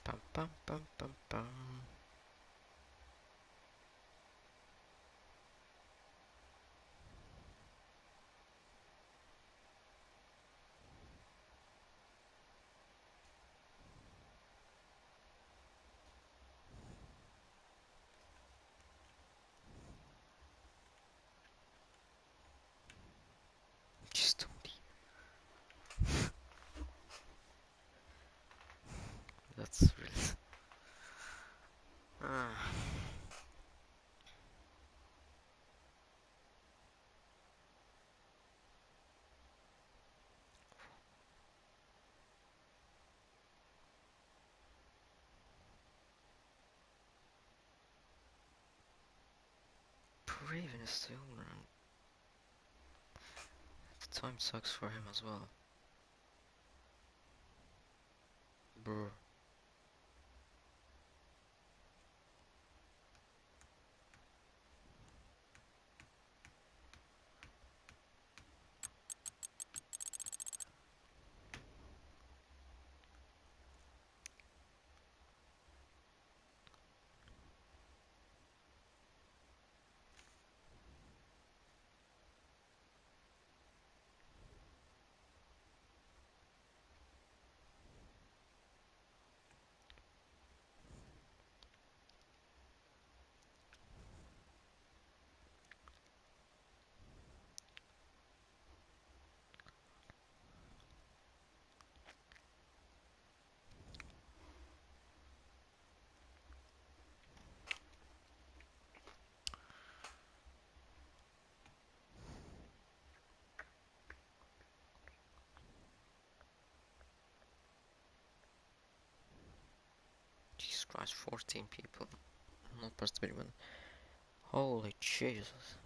Pam pam pam pam pam. Just that's really. Ah. Raven is still around. The time sucks for him as well. Brr. Jesus Christ, 14 people. Not participating one. Holy Jesus.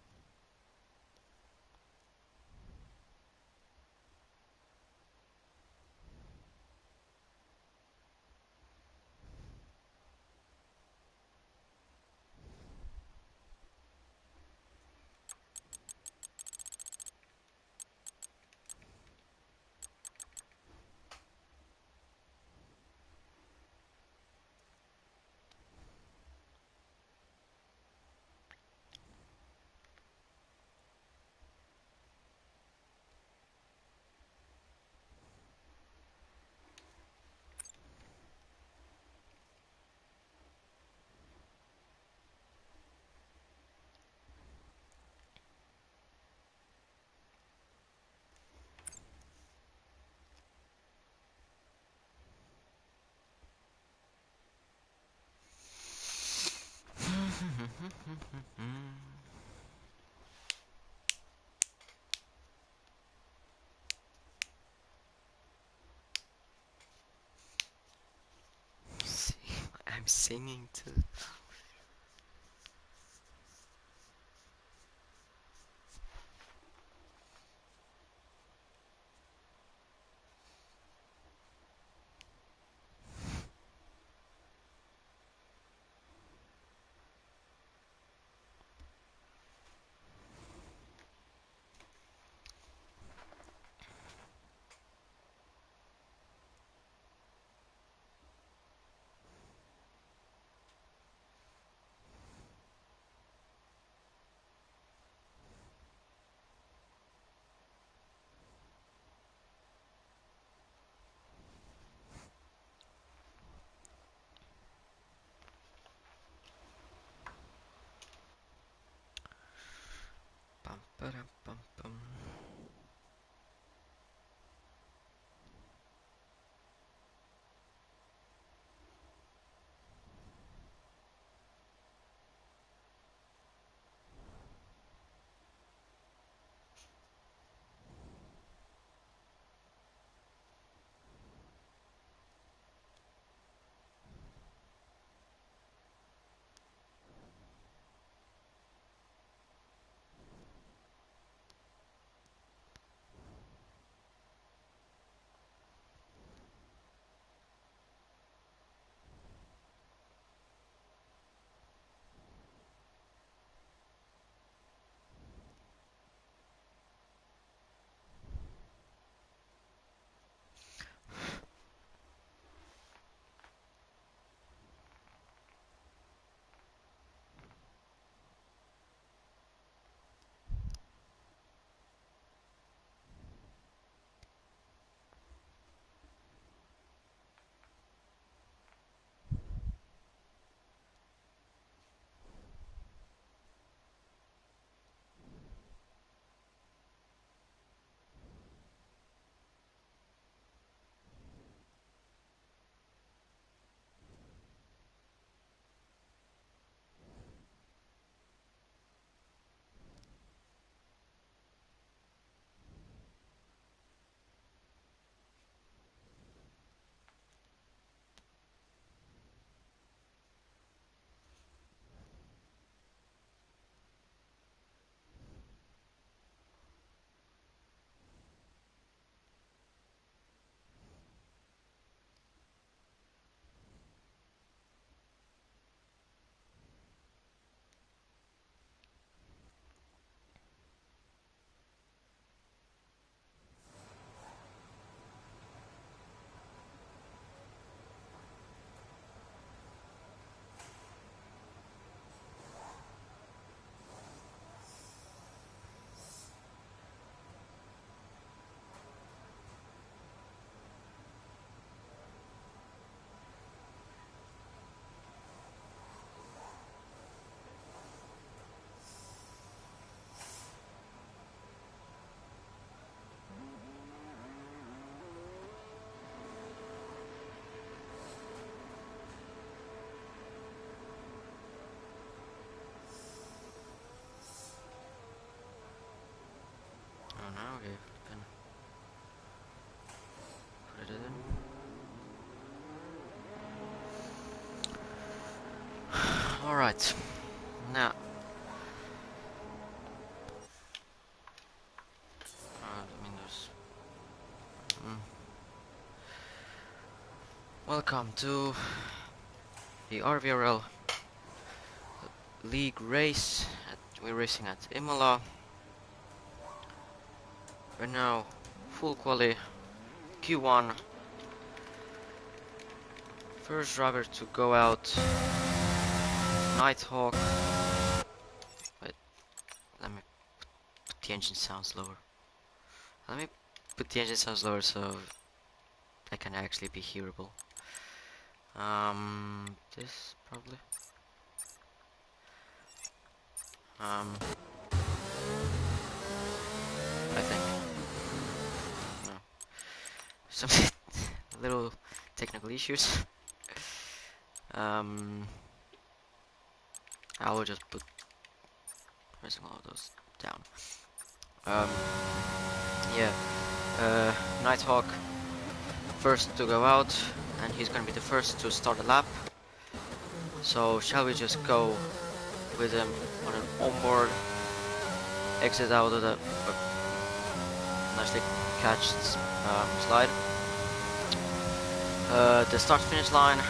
See, I'm singing too. Pam pam pam pam. Right. Now. Windows. Welcome to the RVRL League race. We're racing at Imola. We're now full quali Q1. First driver to go out, Nighthawk. Wait, let me put the engine sounds lower. Let me put the engine sounds lower so they can actually be hearable. This probably. I think. No. Some little technical issues. I will just put pressing all of those down. Yeah. Nighthawk first to go out, and he's gonna be the first to start a lap. So shall we just go with him on an onboard, exit out of the nicely catched slide. The start finish line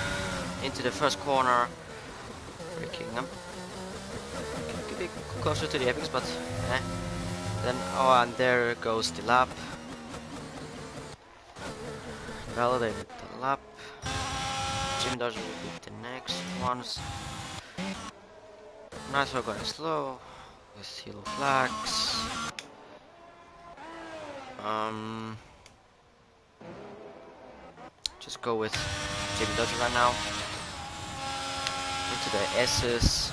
into the first corner, braking up. Could be closer to the apex, but then and there goes the lap. Validated the lap. Jimmy Dodger will be the next ones. Nice, we're going slow with yellow flags. Just go with Jimmy Dodger right now. Into the S's.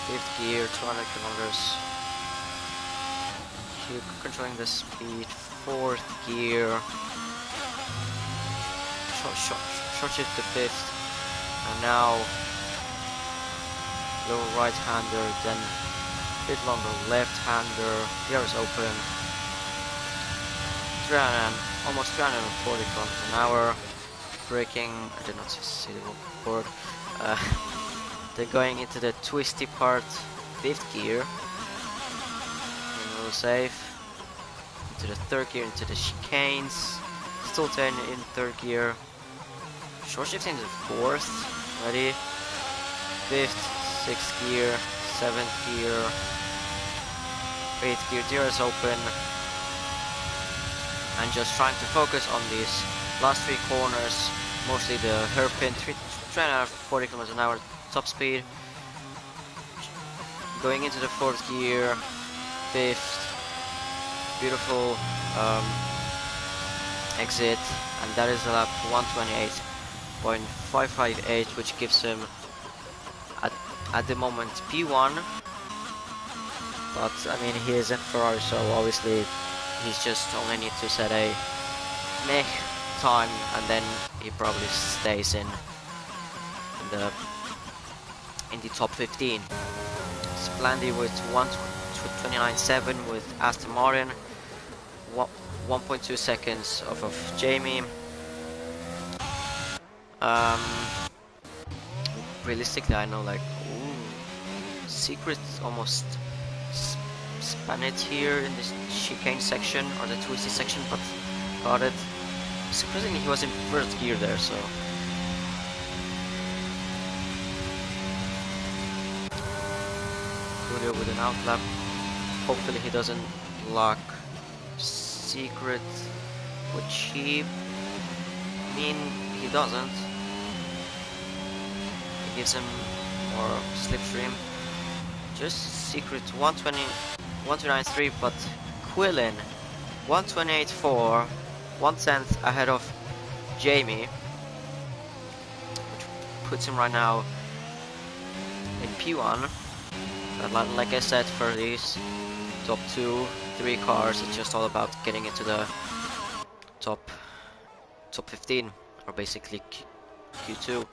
5th gear, 200 kilometers. Keep controlling the speed. 4th gear. Short shift to 5th. And now low right-hander, then a bit longer left-hander. Gear is open. Almost 340 kilometers an hour. Braking. I did not see the board. They're going into the twisty part, 5th gear. A little safe. Into the 3rd gear, into the chicanes. Still 10 in 3rd gear. Short shifting to 4th. Ready. 5th, 6th gear, 7th gear. 8th gear, gear is open. And just trying to focus on these last 3 corners. Mostly the hairpin, 340 km an hour top speed. Going into the 4th gear, 5th. Beautiful exit, and that is a lap 128.558, which gives him at the moment P1. But I mean, he is in Ferrari, so obviously he's just only need to set a meh time, and then he probably stays in the top 15. Splendid with 1:29.7 with Aston Martin, 1.2 seconds off of Jamie. Realistically, I know, like, Secret almost spun it here in this chicane section or the twisty section, but got it. Surprisingly, he was in 1st gear there, so. Julio with an outlap. Hopefully he doesn't lock Secret, which he doesn't. He gives him more slipstream. Just Secret 129.3, but Quillen 128.4, 1/10 ahead of Jamie, which puts him right now in P1. But like I said, for these top 2-3 cars, it's just all about getting into the top 15, or basically Q2.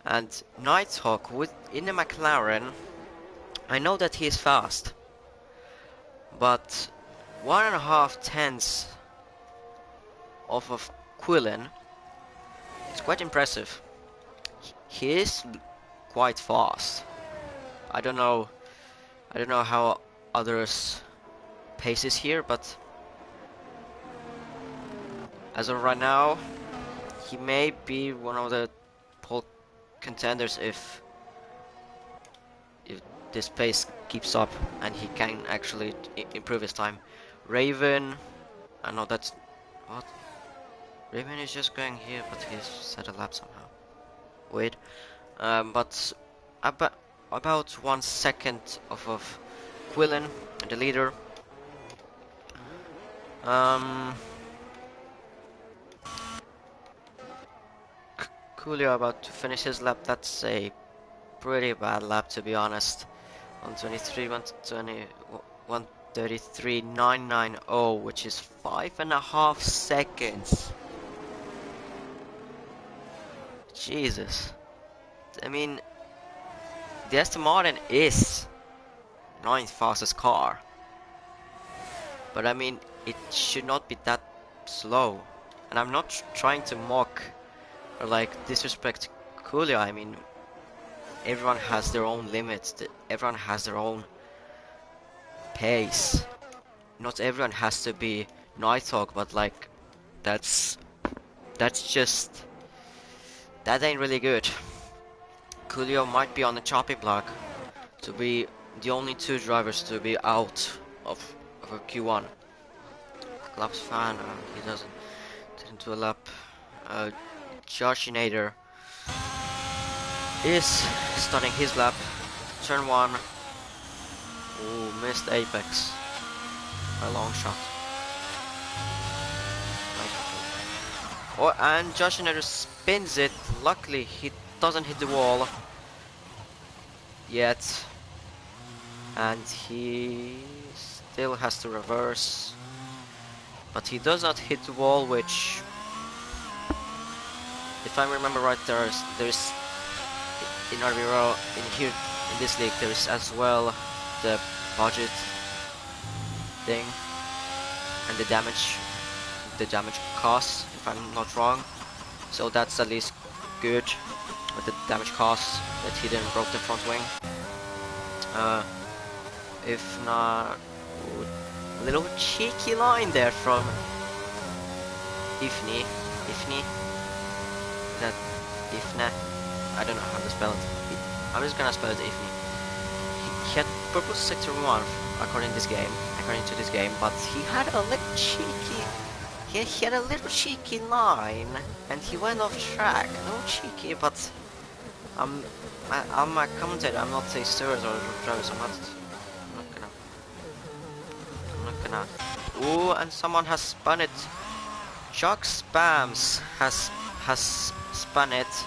And Nighthawk in the McLaren, I know that he is fast, but 1.5 tenths off of Quillen is quite impressive. He is quite fast. I don't know how others' pace is here, but as of right now, he may be one of the pole contenders if this pace keeps up and he can actually improve his time. Raven, I know that's what. Raven is just going here, but he's set a lap somehow. Wait, but about 1 second off of Quillen, the leader. Coolio about to finish his lap. That's a pretty bad lap, to be honest. 123, 120, 133.990, which is 5.5 seconds. Jesus. I mean, the Aston Martin is 9th fastest car. But I mean, it should not be that slow. And I'm not trying to mock or like disrespect Coolio. I mean, everyone has their own limits. Everyone has their own pace. Not everyone has to be Nighthawk, but like, that's just, that ain't really good. Coolio might be on the chopping block to be the only 2 drivers to be out of a Q1. Laps fan, he didn't do a lap. Joshinator is starting his lap. Turn 1. Ooh, missed apex. A long shot. Oh, and Joshinator spins it. Luckily, he doesn't hit the wall yet. And he still has to reverse. But he does not hit the wall, which, if I remember right, there's in RVRL, in this league, there's as well the budget thing and the damage costs, if I'm not wrong. So that's at least good with the damage costs that he didn't broke the front wing. If not, a little cheeky line there from Ifni. That Ifna. I don't know how to spell it. I'm just gonna spell it Ifni. He had purple sector 1 according to this game, but he had a little cheeky. He had a little cheeky line, and he went off track. No cheeky, but I'm a commentator. I'm not a steward or driver. So I'm not gonna. Ooh, and someone has spun it. Chuck Spams has spun it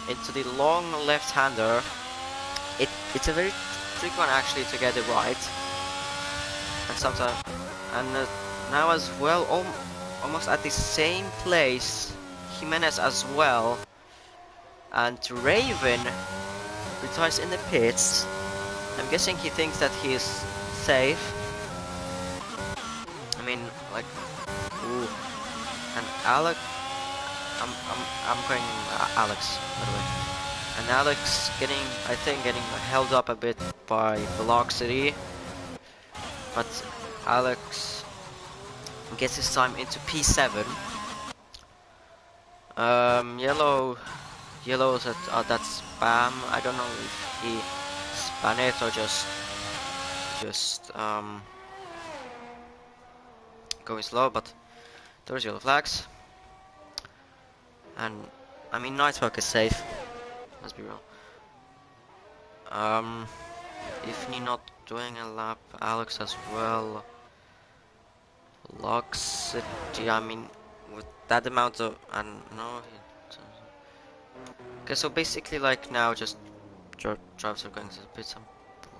into the long left-hander. It's a very tricky one actually to get it right. And sometimes, and now as well, almost at the same place, Jimenez as well. And Raven retires in the pits. I'm guessing he thinks that he is safe. I mean, like, ooh. And Alex, I'm going Alex, by the way. And Alex getting held up a bit by Velocity. But Alex gets his time into P7. Yellow said that spam. I don't know if he spam it or just going slow, but there's yellow flags. And I mean, Nightwork is safe. Let's be real. If he not doing a lap, Alex as well. Velocity, I mean, with that amount of, I don't know. Okay, so basically, like now, just drives are going to the pit.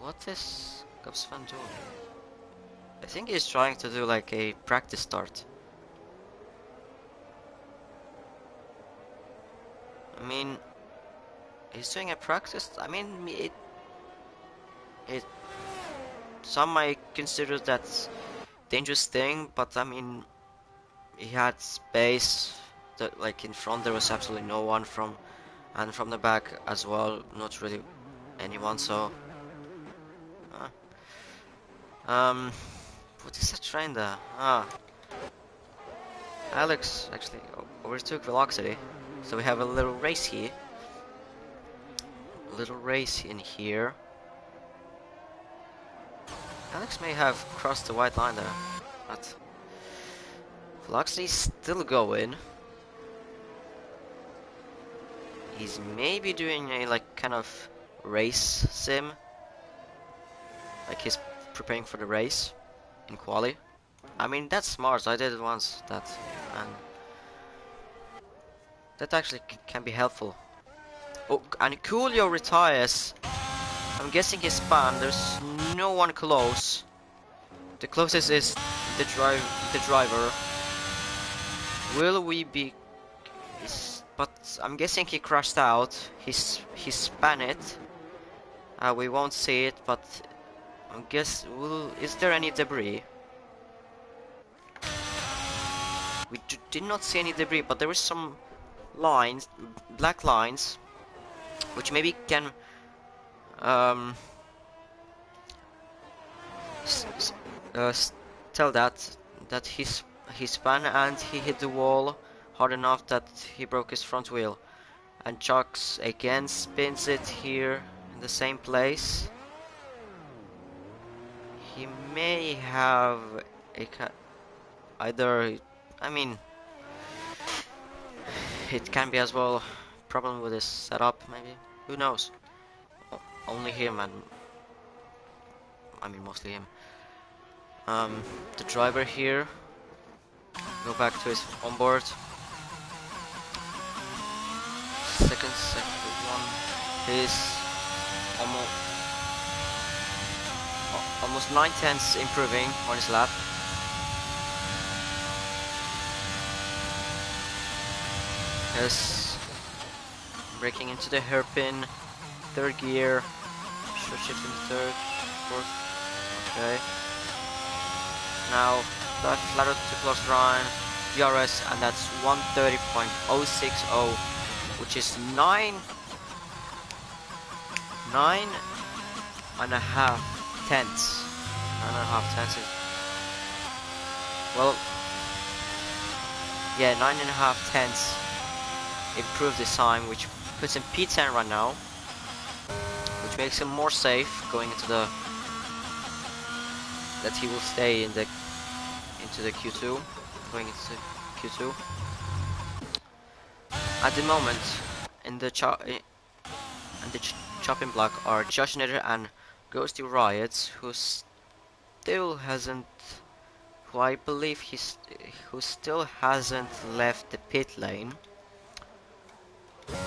What is Gubsvan doing? I think he's trying to do like a practice start. I mean, he's doing a practice. I mean, some might consider that dangerous thing, but I mean, he had space. That like in front there was absolutely no one from And from the back as well, not really anyone, so... what is that train there? Alex actually overtook Velocity. So we have a little race here. A little race in here. Alex may have crossed the white line there, but Velocity's still going. He's maybe doing a like kind of race sim. Like he's preparing for the race in quali. I mean that's smart. I did it once that, and that actually can be helpful. Oh, and Coolio retires. I'm guessing his span. There's no one close. The closest is the driver. Will we be? But I'm guessing he crashed out. He span it. We won't see it, but I guess is there any debris? We did not see any debris, but there is some lines, black lines, which maybe can tell that he span and he hit the wall hard enough that he broke his front wheel. And Chucks again spins it here in the same place. He may have either, I mean, it can be as well problem with his setup, maybe. Who knows? Only him, and I mean mostly him. The driver here. Go back to his onboard. Second one. He's almost 9/10 improving on his lap. Yes, breaking into the hairpin, third gear, short shift in the third, fourth. Okay. Now flat out to close run, DRS, and that's 130.060, which is 9.5 tenths. 9.5 tenths is, well, yeah, 9.5 tenths improved this time, which puts him P10 right now, which makes him more safe going into the, that he will stay in the into the Q2, going into Q2. At the moment, in the chopping block are Josh Knitter and Ghosty Riots, who still hasn't, who I believe who still hasn't left the pit lane.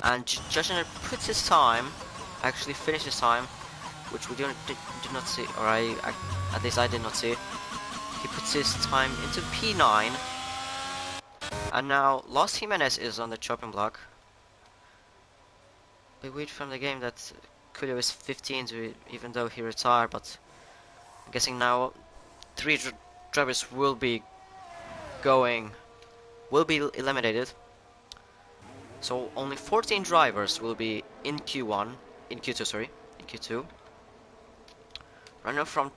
And Josh Knitter puts his time, actually finished his time, which we did not see, or at least I did not see. He puts his time into P9, and now Los Jimenez is on the chopping block. We read from the game that Coolio is 15, even though he retired, but I'm guessing now 3 drivers will be eliminated. So only 14 drivers will be in Q2. Right now from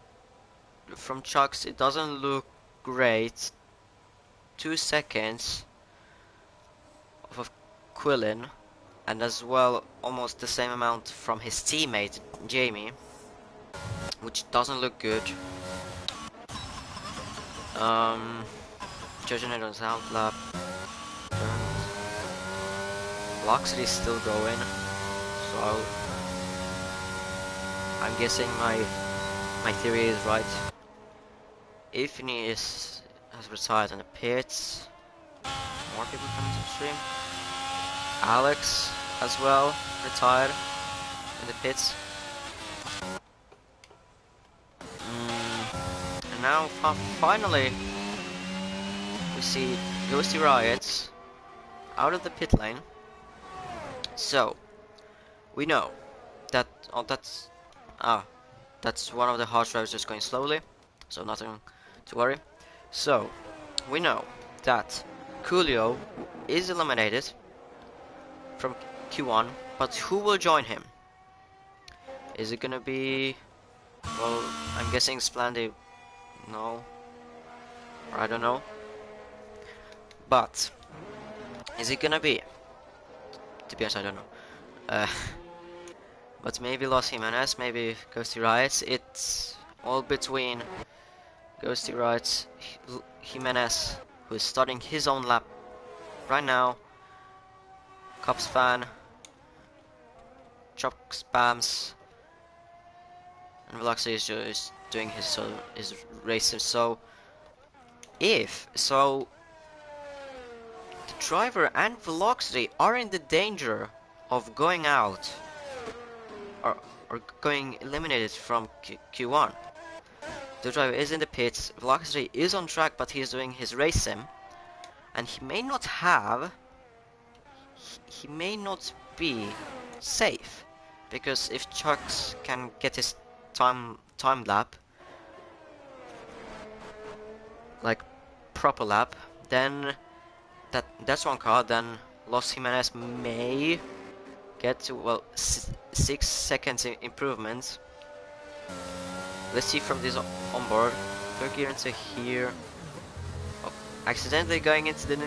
Chucks, it doesn't look great. 2 seconds of Quillin, and as well almost the same amount from his teammate Jamie, which doesn't look good. Judging it on sound lap. Velocity is still going, so I'm guessing my theory is right. Ifni has retired in the pits. More people coming to the stream. Alex as well retired in the pits. And now finally we see Ghosty Riots out of the pit lane. So we know that that's one of the hard drivers just going slowly, so nothing to worry. So we know that Coolio is eliminated from Q1, but who will join him? Is it gonna be... Well, I'm guessing Splendid... No. Or I don't know. But... Is it gonna be? To be honest, I don't know. Uh, but maybe Los Jimenez, maybe Ghosty Riots. It's all between Ghosty Riots, Jimenez, who is starting his own lap right now. Cops fan, Chop spams, and Veloxy is just doing his races. So if so, the driver and Velocity are in the danger of going out or going eliminated from Q1. The driver is in the pits, Velocity is on track, but he's doing his race sim, and he may not be safe, because if Chucks can get his time lap, like proper lap, then that's one car. Then Los Jimenez may get to, well, 6 seconds improvement. Let's see from this onboard. Third gear into here. Oh, accidentally going into the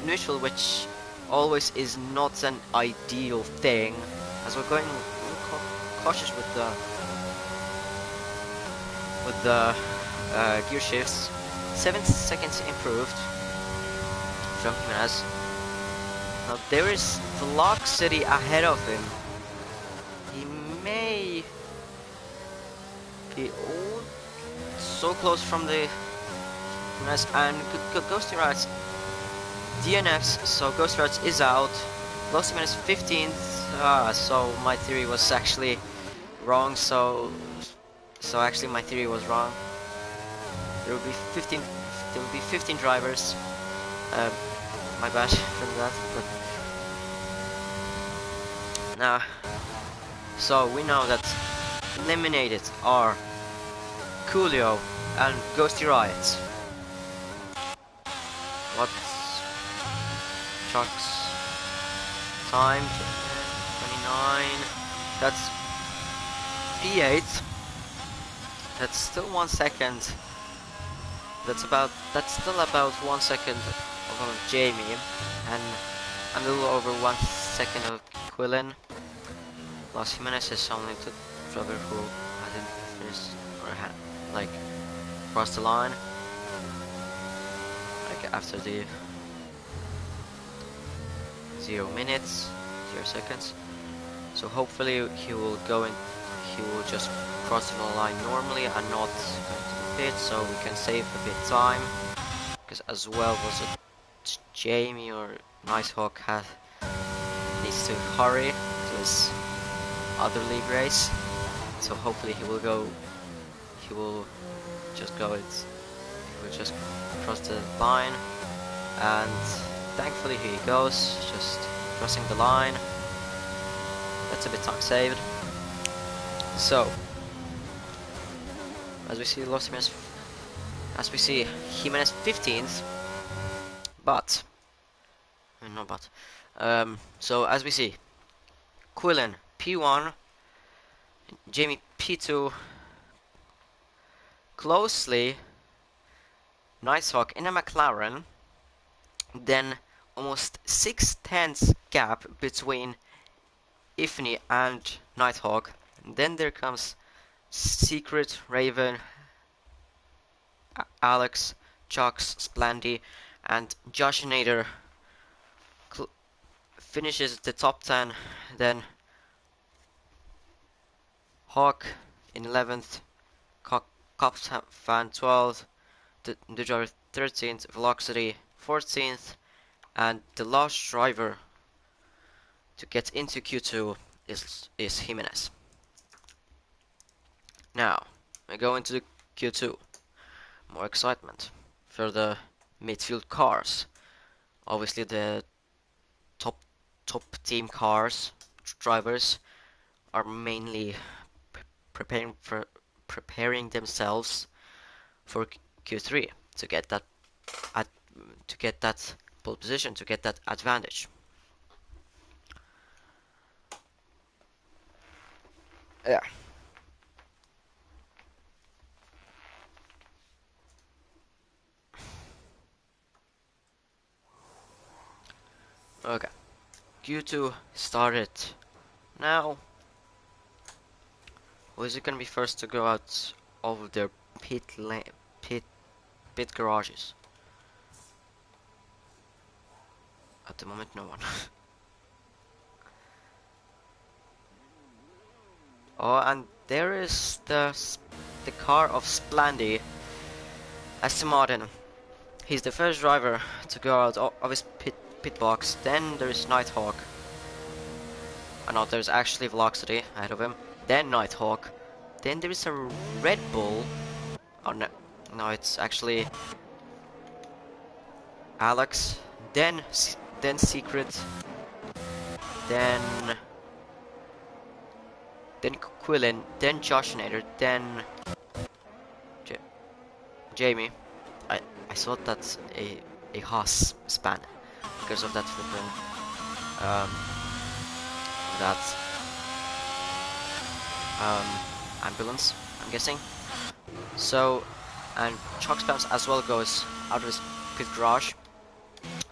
neutral, which always is not an ideal thing, as we're going cautious with the gear shifts. 7 seconds improved from Jimenez. Now there is Velocity ahead of him. He may be so close from the Jimenez, and Ghosty Rats DNFs, so Ghosty Rats is out. Los Jimenez 15th. So my theory was actually wrong. So actually my theory was wrong. There will be 15. There will be 15 drivers. My bad from that. But now, so we know that eliminated are Coolio and Ghosty Riot. What's Chuck's time? 29. That's P8. That's still 1 second. That's still about 1 second of Jamie, and a little over 1 second of Quillen. Los Jimenez is only the driver who hadn't finished or had like crossed the line, like after the 0 minutes, 0 seconds. So hopefully he will just cross the line normally and not going to the pit, so we can save a bit time. Because as well was it Jamie or Nicehawk needs to hurry to his other league race, so hopefully he will just cross the line, and thankfully here he goes, just crossing the line. That's a bit time saved. So as we see Jimenez 15th, but not but so as we see Quillen P1, Jamie P2, closely Nicehawk in a McLaren, then almost 6/10 gap between Ifni and Nighthawk. And then there comes Secret, Raven, Alex, Chucks, Splandy, and Josh Nader finishes the top 10. Then Hawk in 11th, Cops Fan 12th, the driver 13th, Velocity 14th, and the last driver to get into Q2 is Jimenez. Now we go into the Q2. More excitement for the midfield cars. Obviously the top team cars drivers are mainly preparing themselves for Q3 to get that pole position, to get that advantage. Yeah. Okay. Q2 started now. Who is it gonna be first to go out of their pit pit garages? At the moment, no one. Oh, and there is the car of Splandy, Aston Martin. He's the first driver to go out of his pit box. Then there is Nighthawk. I know there's actually Velocity ahead of him. Then Nighthawk. Then there is a Red Bull. Oh no, no, it's actually Alex. Then Secret. Then Quillen. Then Josh Nader. Then J Jamie. I thought that's a Haas span because of that flipping that ambulance, I'm guessing. So, and Chuck Spams as well goes out of his pit garage.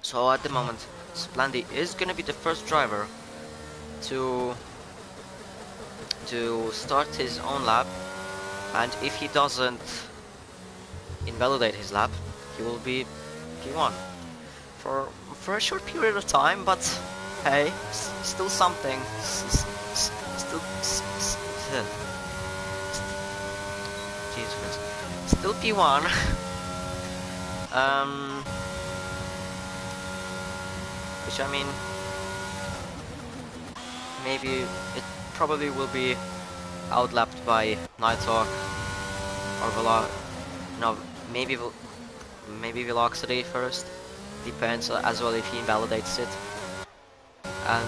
So at the moment, Splandy is gonna be the first driver to start his own lap, and if he doesn't invalidate his lap, he will be P1 for a short period of time. But hey, still something. Still, Jesus, still P1. Which I mean, maybe it probably will be outlapped by Nighthawk or no, maybe Velocity first. Depends as well if he invalidates it. And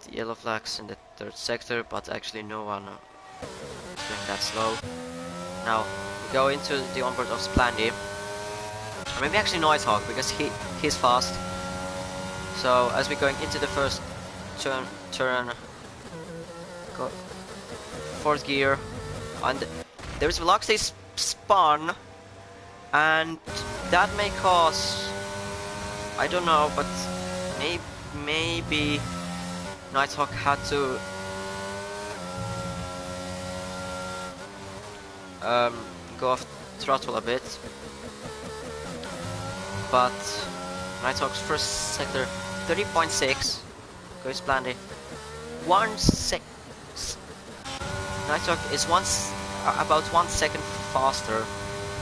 the yellow flags in the third sector, but actually no one is going that slow. Now we go into the onboard of Splandy, or maybe actually Nighthawk because he's fast. So as we're going into the first turn, go fourth gear, and there's Velocity spun, and that may cause, I don't know, but maybe Nighthawk had to go off throttle a bit, but Nighthawk's first sector 30.6 goes Splandy. Nighthawk is about 1 second faster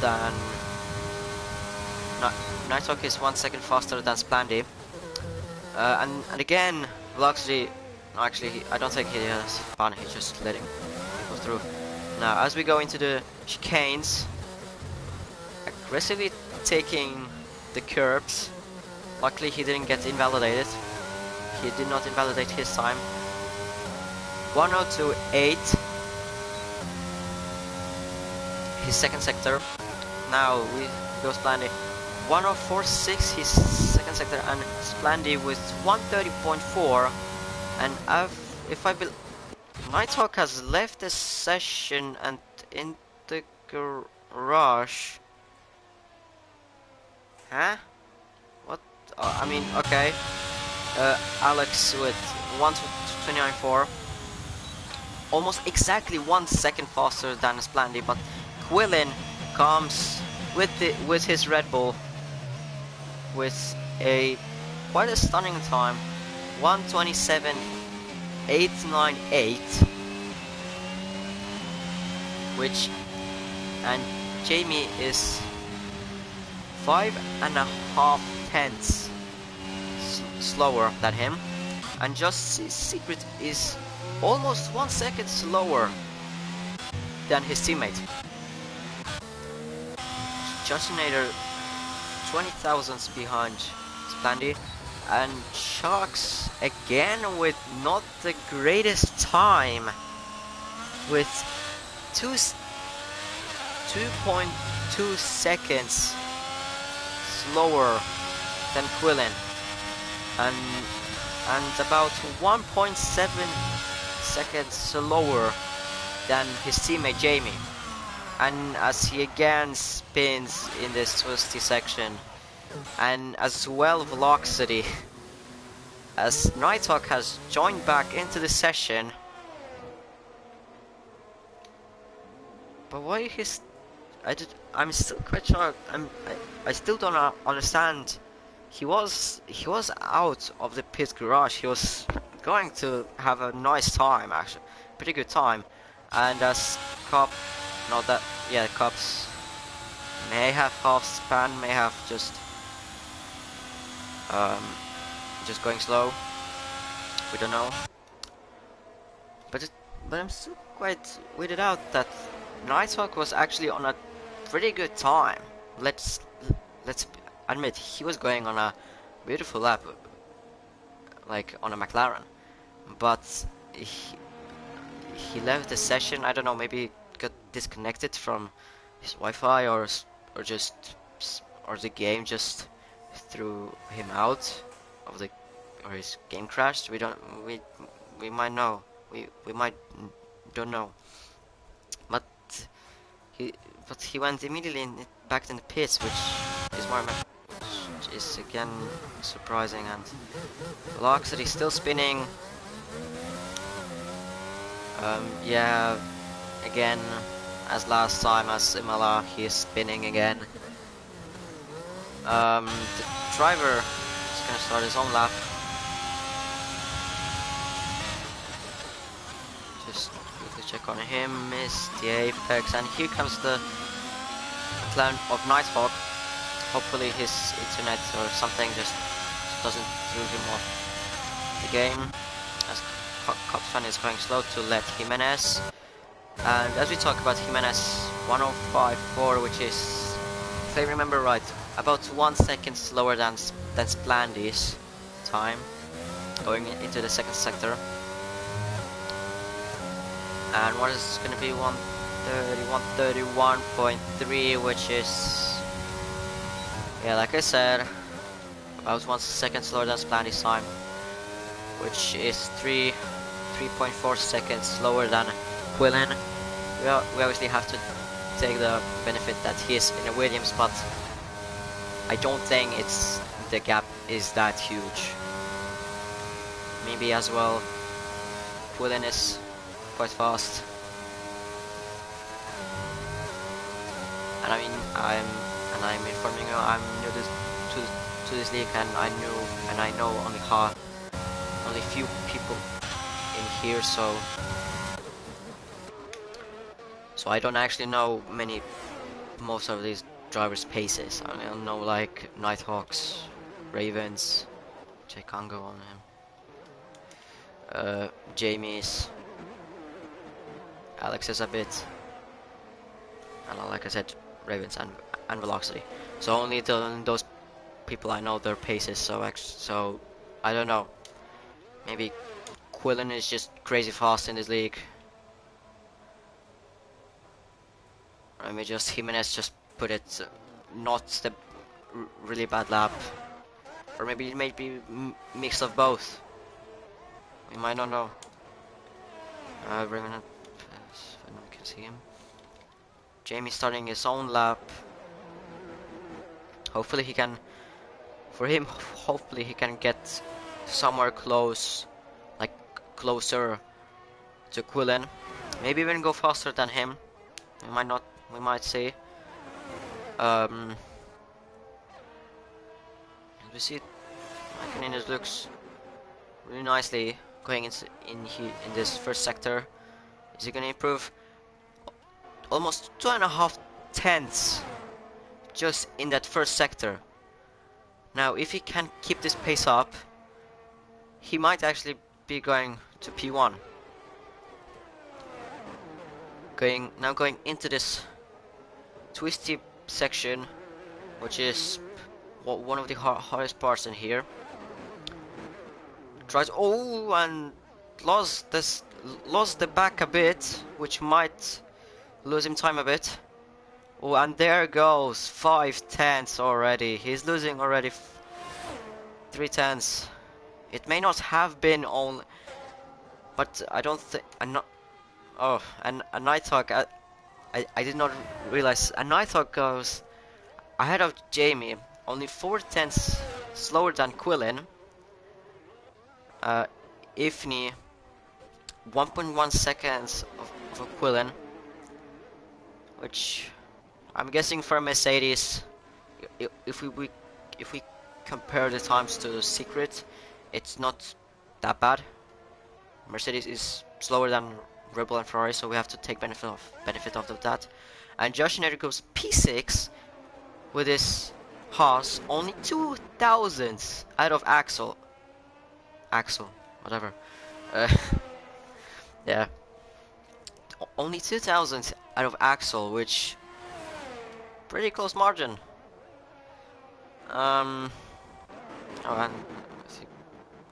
than Nighthawk is 1 second faster than Splandy. And again, Velocity, no, actually, I don't think he has fun, he's just letting people through. Now, as we go into the chicanes, aggressively taking the curbs. Luckily, he didn't get invalidated. He did not invalidate his time. 102.8, his second sector. Now, we go Splandy. 104.6 his second sector, and Splandy with 130.4. And if I believe, Nighthawk has left the session and in the garage. Huh? What? I mean, okay. Alex with 129.4, almost exactly 1 second faster than Splandy, but Quillen comes with his Red Bull with quite a stunning time, 127.898, which, and Jamie is 5.5 tenths slower than him, and just Secret is almost 1 second slower than his teammate. Justin Nader 20 thousandths behind Splandy, and Sharks again with not the greatest time, with 2.2 seconds slower than Quillen, and about 1.7 seconds slower than his teammate Jamie. And as he again spins in this twisty section, and as well velocity, as Nighthawk has joined back into the session. But why he's... I'm still quite shocked. I still don't understand. He was out of the pit garage. He was going to have a nice time, actually, pretty good time. And as Cop, not that, yeah, Cops may have half span, may have just going slow. We don't know. But I'm still quite weirded out that Nighthawk was actually on a pretty good time. Let's admit he was going on a beautiful lap, like on a McLaren, but he left the session. I don't know, maybe got disconnected from his Wi-Fi or the game just threw him out of the, or his game crashed. We might know. We might don't know. But he went immediately back in the pits, which is again surprising. And velocity still spinning. Yeah, again, as last time, as Imola, he is spinning again. The driver is gonna start his own lap. Just quickly check on him, missed the apex, and here comes the clown of Nighthawk. Hopefully his internet or something just doesn't throw him off the game, as Copfan is going slow to let Jimenez. And as we talk about Jimenez, 105.4, which is, if I remember right, about 1 second slower than Splandy's time going into the second sector. And what is going to be 131.3, which is, yeah, like I said, about 1 second slower than Splandy's time, which is 3.4 seconds slower than Quillen. We obviously have to take the benefit that he is in a Williams, but I don't think the gap is that huge. Maybe as well Quillen is quite fast. And I mean, I'm informing you, I'm new to this league, and I know only few people in here, so I don't actually know most of these drivers' paces. I don't know, like Nighthawks, Ravens, which I can't go on him. Jamie's, Alex's a bit, and like I said, Ravens and velocity. So only those people I know their paces. So I don't know. Maybe Quillen is just crazy fast in this league. Or maybe just Jimenez just put it not the really bad lap. Or maybe it may be mix of both. We might not know. Raven, I can see him. Jamie starting his own lap. Hopefully he can get somewhere close, like closer to Quillen. Maybe even go faster than him. We might see. We see Maikaninus looks really nicely going in this first sector. Is he gonna improve? Almost 2.5 tenths just in that first sector. Now, if he can keep this pace up, he might actually be going to P1. Going into this twisty section, which is one of the hardest parts in here. Tries, and lost the back a bit, which might lose him time a bit. Oh, and there goes 5 tenths already. He's losing already 3 tenths. It may not have been only, but I don't think Oh, and a Nighthawk, I did not realize a Nighthawk goes ahead of Jamie, only 4 tenths slower than Quillin. Uh, Ifni, 1.1 seconds of a Quillin, which I'm guessing for Mercedes, if we compare the times to Secret, it's not that bad. Mercedes is slower than Red Bull and Ferrari, so we have to take benefit of that. And Josh Schneider goes P6 with his Haas, only 2 thousandths out of Axel, whatever. Uh, yeah, only 2 thousandths out of Axel, which pretty close margin. Um, oh, and he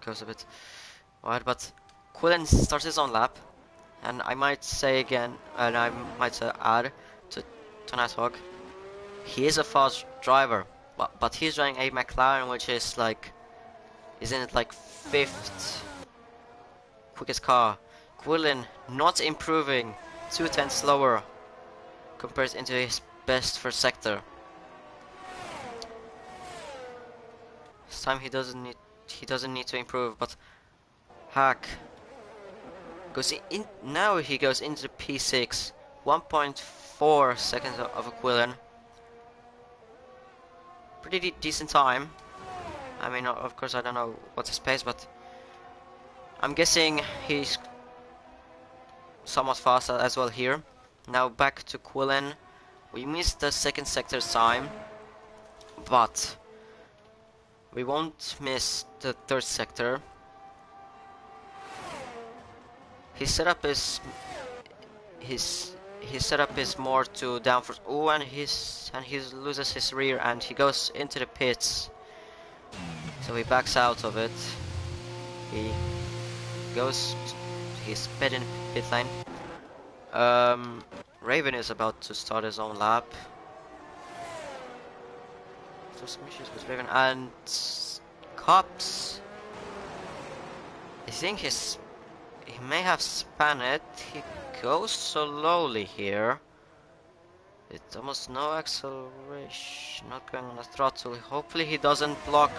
goes a bit wide, but Quillen starts his own lap, and I might say again, and I might add to Nighthawk, he is a fast driver, but he's driving a McLaren, which is like, isn't it like 5th quickest car? Quillen not improving, 2 tenths slower compared into his best first sector. This time he doesn't need to improve, but Hack goes in now. He goes into the P6, 1.4 seconds of a Quillen. Pretty decent time. I mean, of course, I don't know what's his pace, but I'm guessing he's somewhat fast as well here. Now back to Quillen. We missed the second sector's time, but we won't miss the third sector. His setup is more to downforce. Oh, and he loses his rear and he goes into the pits. So he backs out of it. He's sped in pit lane. Raven is about to start his own lap. So some issues with Raven and Cops. I think he may have spun it. He goes slowly here. It's almost no acceleration, not going on the throttle. Hopefully he doesn't block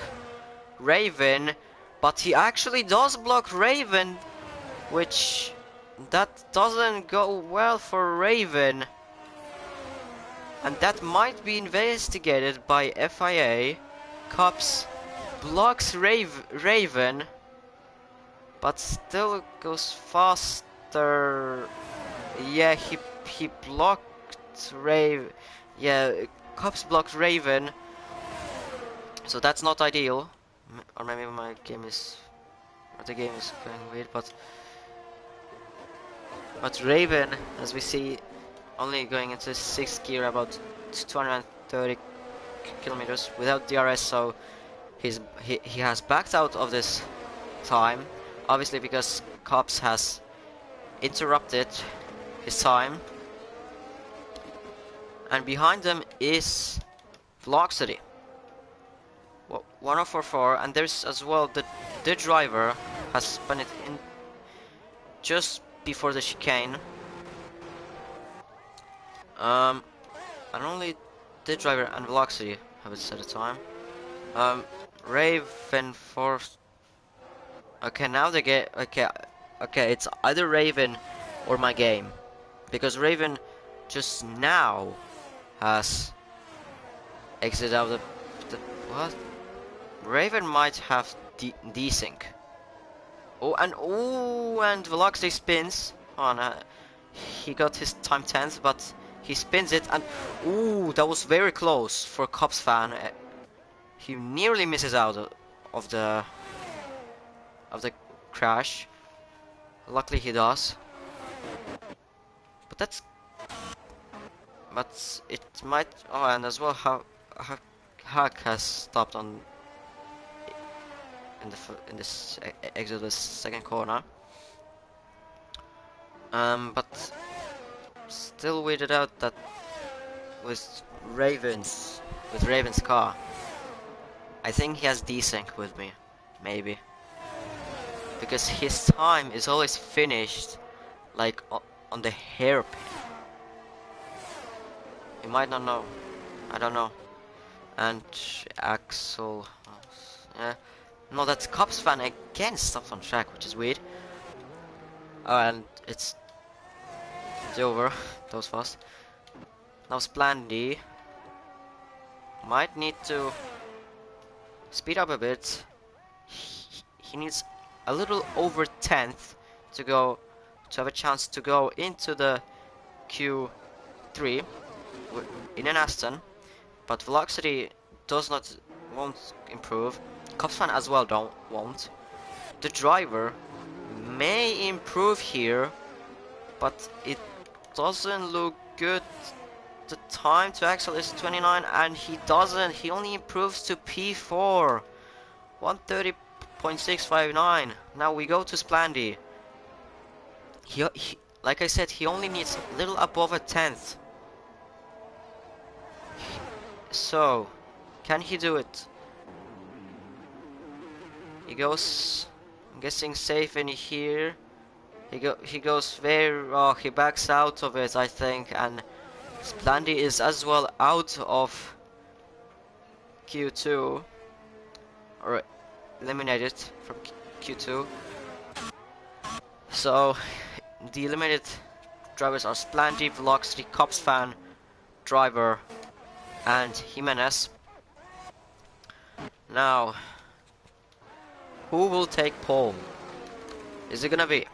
Raven, but he actually does block Raven, which that doesn't go well for Raven. And that might be investigated by FIA. Cops blocks Raven, but still goes faster. Yeah, he blocked Raven. Yeah, Cops blocked Raven, so that's not ideal. Or maybe my game is, or the game is going weird, but Raven, as we see, only going into 6th gear, about 230 kilometers without DRS, so he has backed out of this time, obviously because Cops has interrupted his time. And behind them is Velocity, 1044, and there's as well the driver has spun it in just before the chicane. And only the driver and Velocity have it set a time. Raven fourth. Okay, now they get okay. It's either Raven or my game, because Raven just now has exited out of the what? Raven might have desync. Oh, and Velocity spins on. He got his time 10th, but he spins it, and ooh, that was very close for Cops fan. He nearly misses out of the crash. Luckily he does. But it might. Oh, and as well how Hack has stopped on in this exit of the second corner. But still weirded out that with Raven's car. I think he has desync with me, maybe, because his time is always finished like on the hairpin. You might not know. I don't know. And Axel. Yeah. No, that's Cops fan again stopped on track, which is weird. Oh, and it's over. That was fast. Now Splandy might need to speed up a bit. He needs a little over 10th to have a chance to go into the Q3 in an Aston, but velocity won't improve. Copsfan as well won't. The driver may improve here, but it doesn't look good. The time to Axel is 29, and he doesn't. He only improves to P4, 130.659. Now we go to Splandy. He, like I said, he only needs a little above a 10th. So, can he do it? He goes, I'm guessing, safe in here. He goes very, oh, he backs out of it, I think, and Splandy is as well out of Q2, or eliminated from Q2. So, the eliminated drivers are Splandy, Velocity, Cops fan, Driver, and Jimenez. Now, who will take pole? Is it gonna be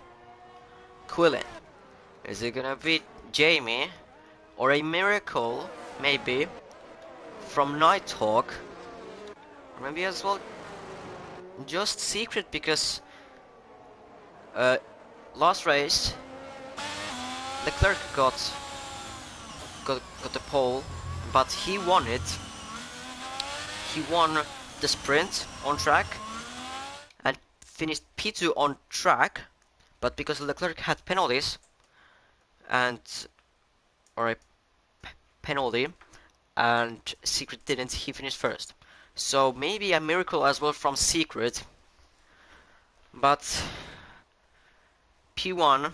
Quillen? Is it gonna be Jamie? Or a miracle, maybe, from Nighthawk? Or maybe as well just Secret, because last race Leclerc got the pole, but he won it. He won the sprint on track and finished P2 on track, but because Leclerc had penalties or a penalty and Secret didn't, he finished first. So maybe a miracle as well from Secret, but P1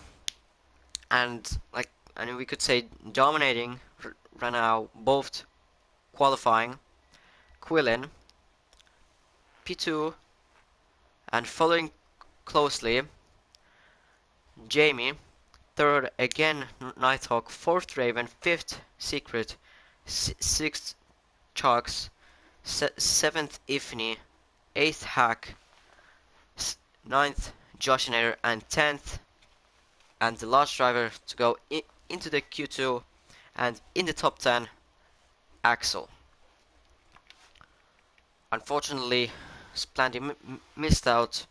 and we could say dominating right now, both qualifying. Quillen P2, and following closely Jamie, third again Nighthawk, fourth Raven, fifth Secret, sixth Chucks, seventh Ifni, eighth Hack, ninth Joshinator, and 10th, and the last driver to go into the Q2 and in the top 10, Axel. Unfortunately, Splandy missed out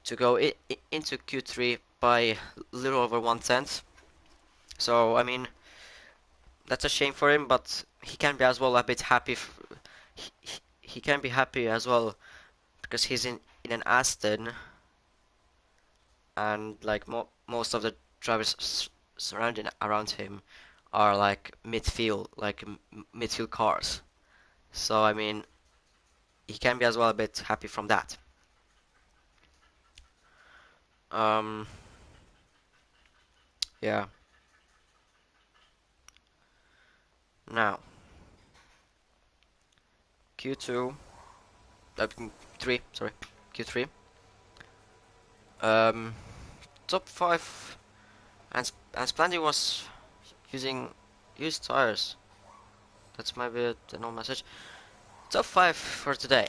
to go into Q3 by a little over 1/10. So, I mean, that's a shame for him, but he can be as well a bit happy. He can be happy as well because he's in an Aston, and like most of the drivers surrounding around him are like midfield cars. So I mean, he can be as well a bit happy from that. Yeah. Now, Q2, Q3, sorry, Q3. Top 5, and Splandy was used tires. That's maybe the no message. Top 5 for today.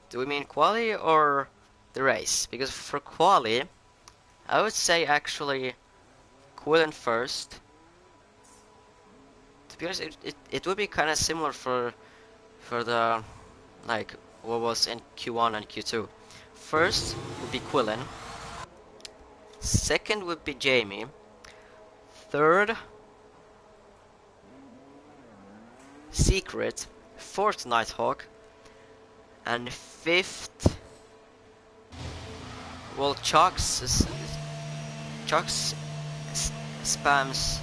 Do we mean quali or the race? Because for quali, I would say actually Quillen first. To be honest, it would be kind of similar for the like what was in Q1 and Q2. First would be Quillen. Second would be Jamie. Third, Secret. Fourth, Nighthawk. And fifth, well, Chuck's spam's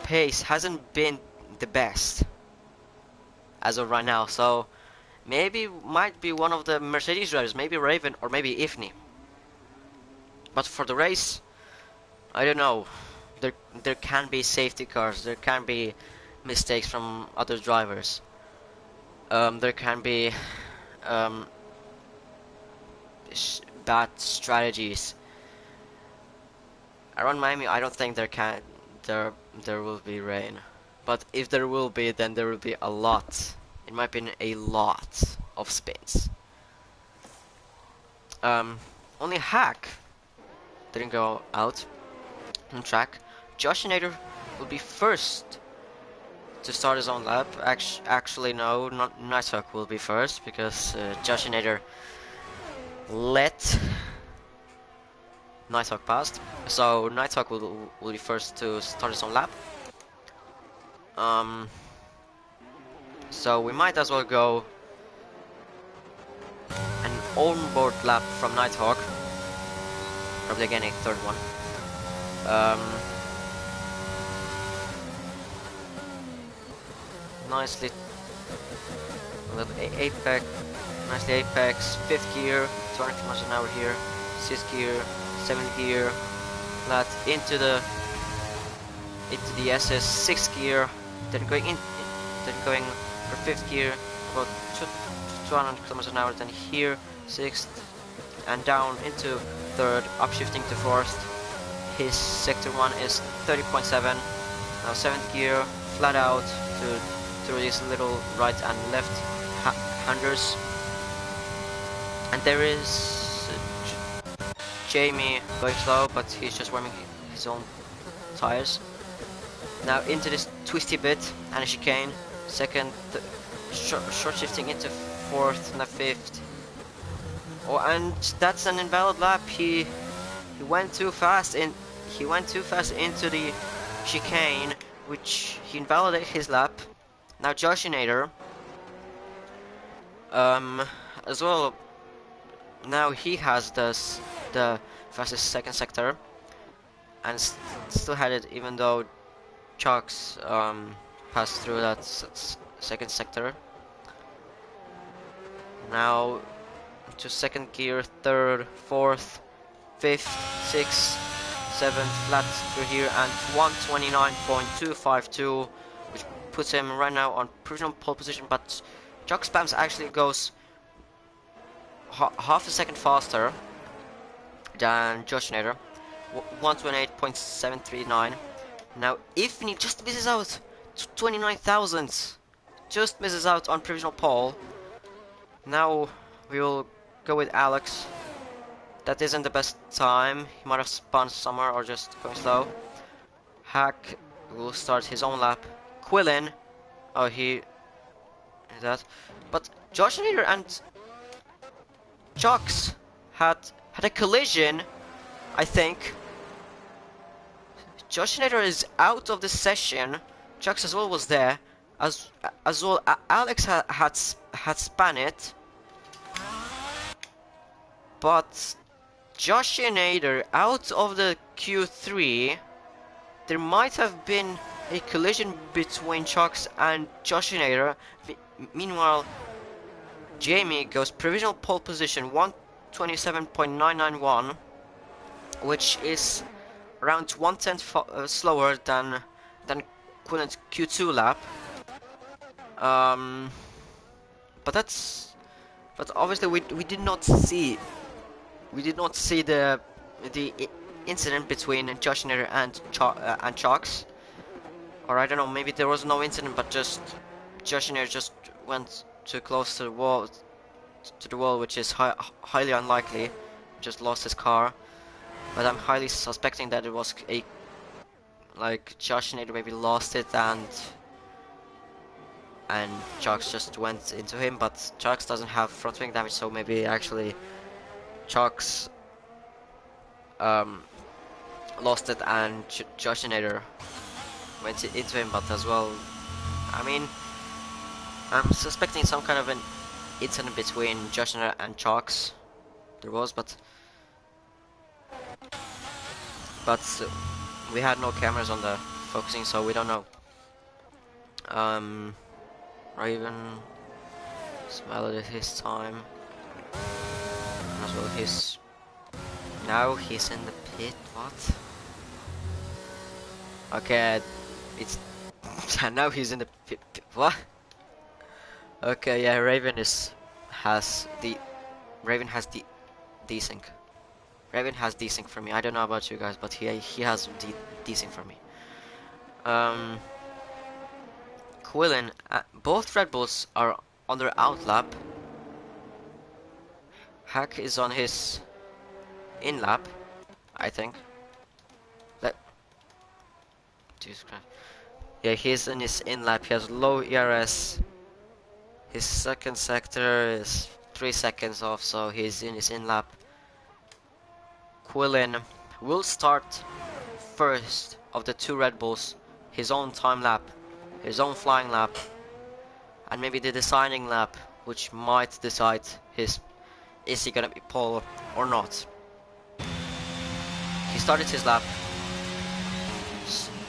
pace hasn't been the best as of right now, so maybe might be one of the Mercedes drivers, maybe Raven or maybe Ifni. But for the race, I don't know. There can be safety cars. There can be mistakes from other drivers. There can be um, bad strategies. Around Miami, I don't think there there will be rain. But if there will be, then there will be a lot. In my opinion, a lot of spins. Um, Only Hack didn't go out on track. Josh Nader will be first to start his own lap. Actually, no, not Nighthawk will be first because Josh Nader let Nighthawk past. So Nighthawk will be first to start his own lap. So we might as well go an onboard lap from Nighthawk. Probably again a third one. Nicely, apex, nicely apex, 5th gear, 200 miles an hour here, 6th gear, 7th gear, flat into the SS, 6th gear, then going for 5th gear, about 200 kilometers an hour, then here, 6th, and down into 3rd, upshifting to 4th. His sector 1 is 30.7, now 7th gear, flat out through these little right and left handers. And there is Jamie going slow, but he's just warming his own tires. Now into this twisty bit and a chicane. Second, short shifting into 4th and a 5th. Oh, and that's an invalid lap. He went too fast into the chicane, which he invalidated his lap. Now Joshinator, as well. Now he has the fastest second sector, and still had it, even though Chucks passed through that second sector. Now to 2nd gear, 3rd, 4th, 5th, 6th, 7th, flat through here, and 129.252, which puts him right now on provisional pole position. But Chuck Spams actually goes half a second faster than Josh Nader, 128.739. Now Ifni just misses out 29 thousandths, just misses out on provisional pole. Now we will go with Alex. That isn't the best time. He might have spun somewhere or just going slow. Hack will start his own lap. Quillin, oh, he did that. But Josh Nader and Chucks had a collision, I think. Josh Nader is out of the session. Chucks as well was there, as well. Alex had spun it, but Josh Nader out of the Q3. There might have been a collision between Chucks and Josh Nader. Meanwhile, Jamie goes provisional pole position, 127.991, which is around 1/10 slower than Quillen's Q2 lap. But obviously we did not see the incident between Josh Nader and Chucks. Or I don't know, maybe there was no incident, but just Josh Nader just went too close to the wall, which is highly unlikely. Just lost his car, but I'm highly suspecting that it was Josh Nader maybe lost it and Chucks just went into him. But Chucks doesn't have front wing damage, so maybe actually Chucks lost it and Josh Nader went into him. But as well, I mean, I'm suspecting some kind of an incident between Josh Nader and Chucks. There was, but we had no cameras on the focusing, so we don't know. Raven smelled at his time, as well his. Now he's in the pit. What? Okay, it's now he's in the what? Okay, yeah, has the Raven has the desync. Raven has desync for me. I don't know about you guys, but he has desync for me. Quillen, both Red Bulls are on their out lap. Hack is on his in lap, I think. Let Jesus Christ. Yeah, he's in his in lap. He has low ERS. His second sector is 3 seconds off, so he's in his in lap. Quillen will start first of the two Red Bulls, his own time lap, his own flying lap, and maybe the deciding lap, which might decide is he gonna be pole or not. He started his lap,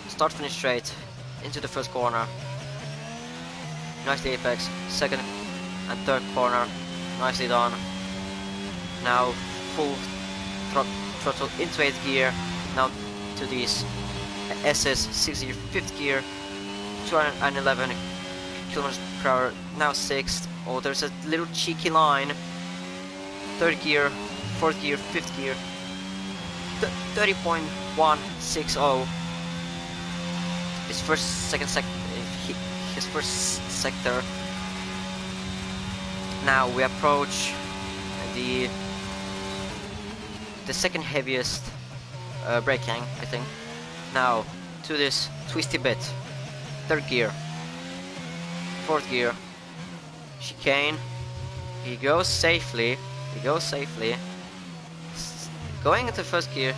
start finish straight, into the first corner, nicely apex, second and third corner, nicely done. Now full throttle into 8th gear, now to these SS 6th gear, 5th gear, 211 kilometers per hour, now 6th. Oh, there's a little cheeky line. 3rd gear, 4th gear, 5th gear, 30.160. His first sector. Now we approach the second heaviest braking, I think. Now to this twisty bit. 3rd gear, 4th gear, chicane. He goes safely. Going into 1st gear,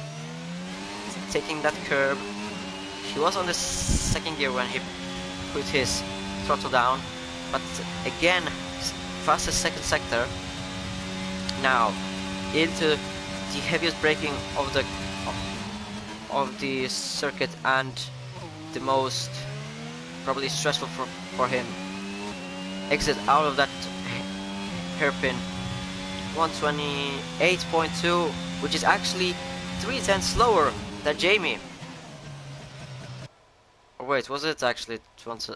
taking that curb. He was on the 2nd gear when he put his throttle down, but again, fastest 2nd sector. Now into the heaviest braking of the circuit and the most probably stressful for him. Exit out of that hairpin. 128.2, which is actually 3 tenths slower than Jamie. Or wait, was it actually 20?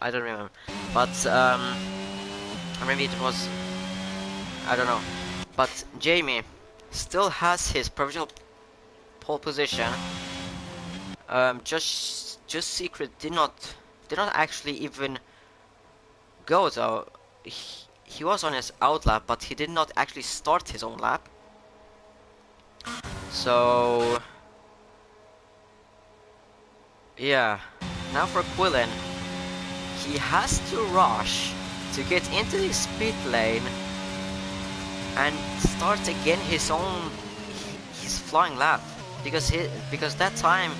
I don't remember. But maybe it was. I don't know. But Jamie still has his provisional pole position. Just Secret did not actually even go though. He was on his out lap, but he did not actually start his own lap. So yeah, now for Quillen, he has to rush to get into his pit lane and start again his flying lap, because that time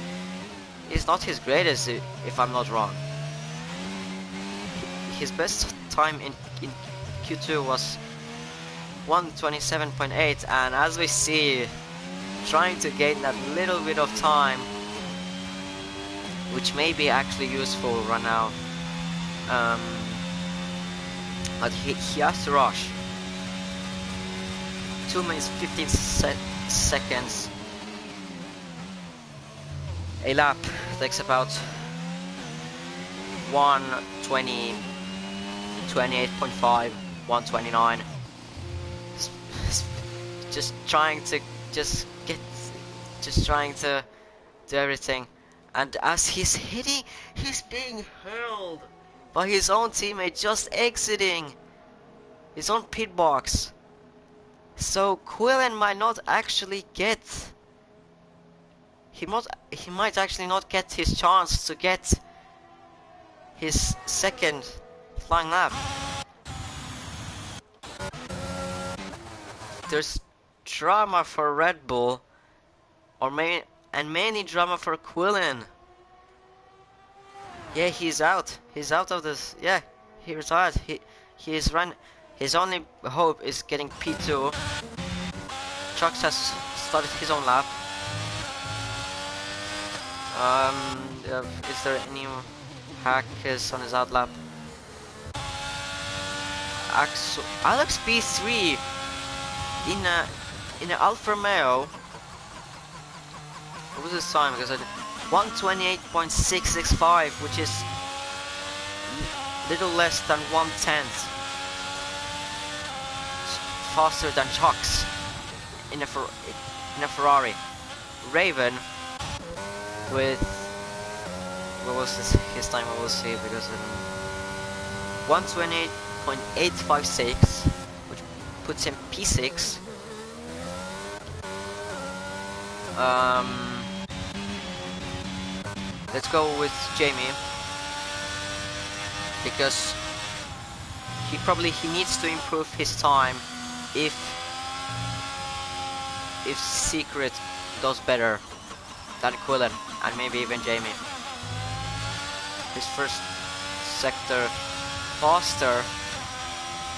is not his greatest, if I'm not wrong. His best time in Q2 was 127.8, and as we see, trying to gain that little bit of time, which may be actually useful right now, but he has to rush. 2 minutes 15 seconds. A lap takes about 120, 28.5, 129. Just trying to do everything, and as he's hitting, he's being hurled by his own teammate just exiting his own pit box. So Quillen might not actually get. He might actually not get his chance to get his second flying lap. There's drama for Red Bull, and mainly drama for Quillen. Yeah, he's out. He's out of this. Yeah, he retired. He is run. His only hope is getting P2. Chucks has started his own lap. Is there any hackers on his out lap? Alex P3 in a Alfa Romeo. What was his time? Because 128.665, which is little less than 1/10 faster than Chuck's in a Ferrari. Raven with what was his time? We will see, because 128.856, which puts him P6. Let's go with Jamie, because he needs to improve his time if Secret does better than Quillen and maybe even Jamie. His first sector faster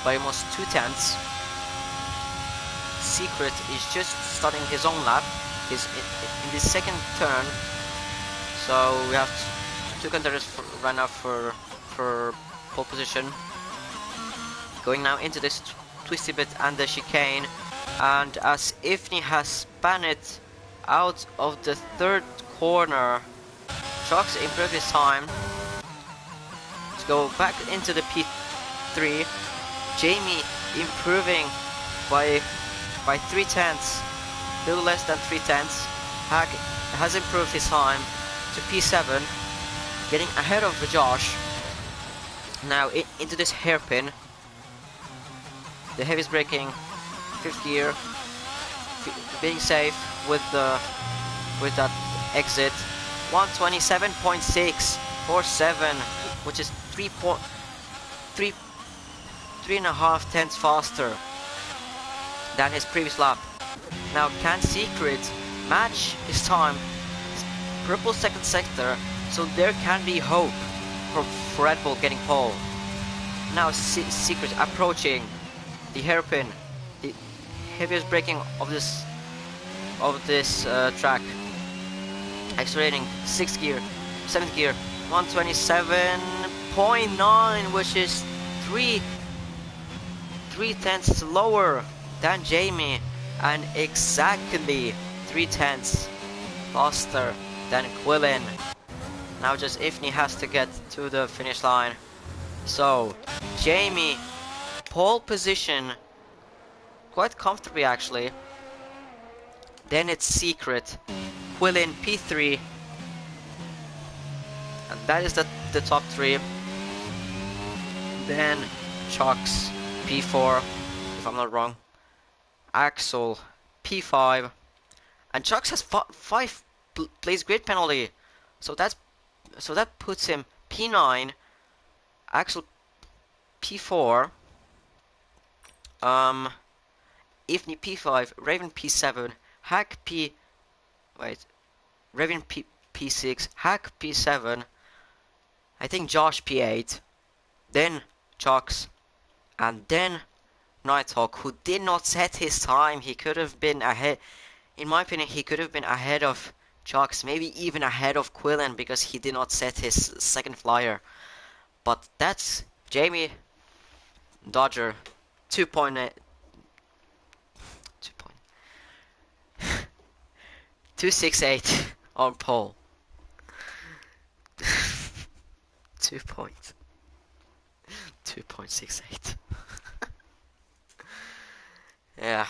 by almost 2/10. Secret is just starting his own lap. He's in the second turn, so we have two contenders right now for pole position. Going now into this twisty bit and the chicane, and as Ifni has spun it out of the third corner, Chucks improved his time to go back into the P3. Jamie improving by 3/10, little less than 3/10. Hack has improved his time to P7, getting ahead of Josh. Now into this hairpin. The heavy's braking, 5th gear, being safe with that exit. 127.647, which is 3.5 faster than his previous lap. Now, can Secret match his time? Purple second sector, so there can be hope for Red Bull getting pole. Now, Secret approaching the hairpin, the heaviest braking of this track. Accelerating 6th gear, 7th gear, 127.9, which is 3/10 lower than Jamie, and exactly 3/10 faster than Quillen. Now just Ifni has to get to the finish line. So Jamie, pole position, quite comfortably actually. Then it's Secret, Quillen P3, and that is the top three. Then Chucks P4, if I'm not wrong. Axel P5, and Chucks has 5 place grid penalty, so that puts him P9. Axel P4, Ifni P5, Raven P7, Hack Raven P6, Hack P7, I think Josh P8, then Chucks, and then Nighthawk, who did not set his time. He could have been ahead, in my opinion, he could have been ahead of Chucks, maybe even ahead of Quillen, because he did not set his second flyer. But that's Jamie Dodger 2.8 268 on pole. 2.68. Yeah,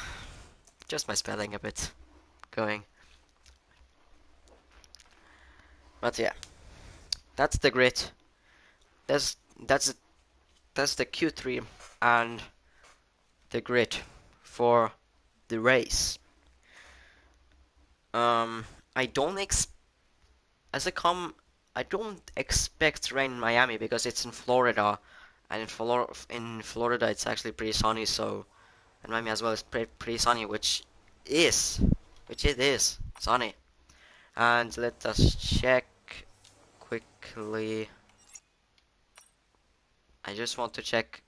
just my spelling a bit going. But yeah, that's the grid. That's the Q3 and the grid for the race. I don't expect rain in Miami because it's in Florida, and in Florida it's actually pretty sunny. So, and Miami as well is pretty sunny, which it is sunny. And let us check quickly. I just want to check